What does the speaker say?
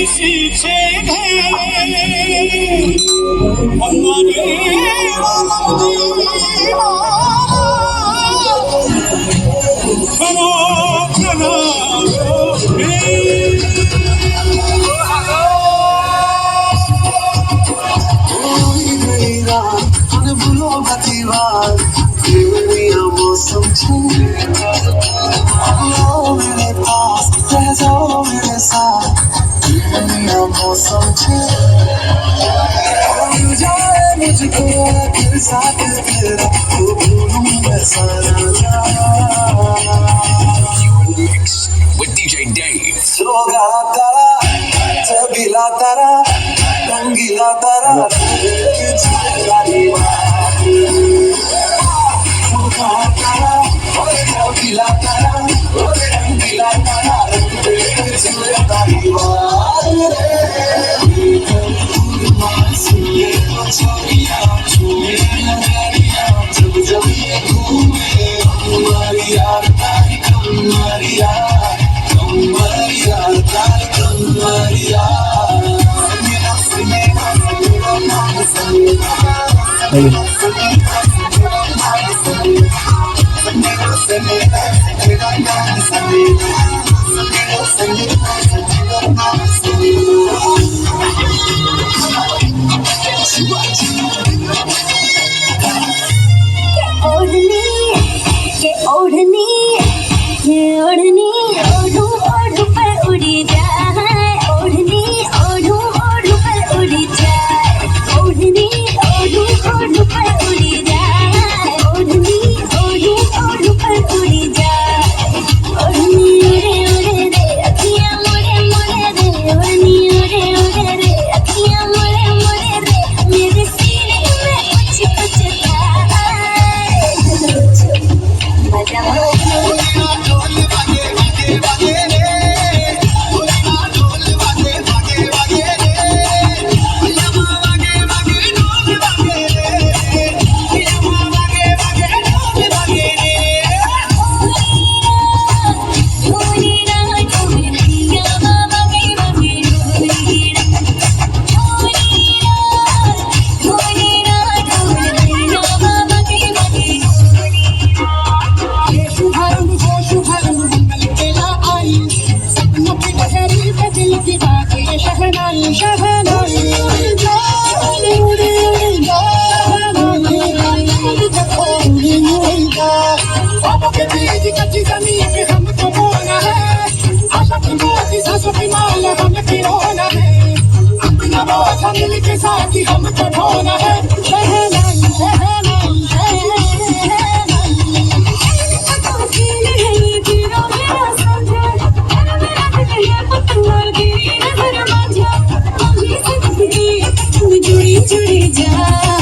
शीशे में हमारे मौसम मेरे पास रह जाओ मेरे साथ मौसम जाए मुझको फिर साथ तेरा तो भूलूं मैं सारा with DJ Dave. सोगा तारा चबीला तारा रंगीला तारा चबीला तारा रंगीला तारा मिल के साथ ही हमको ढोना है जुड़ी जुड़ी जा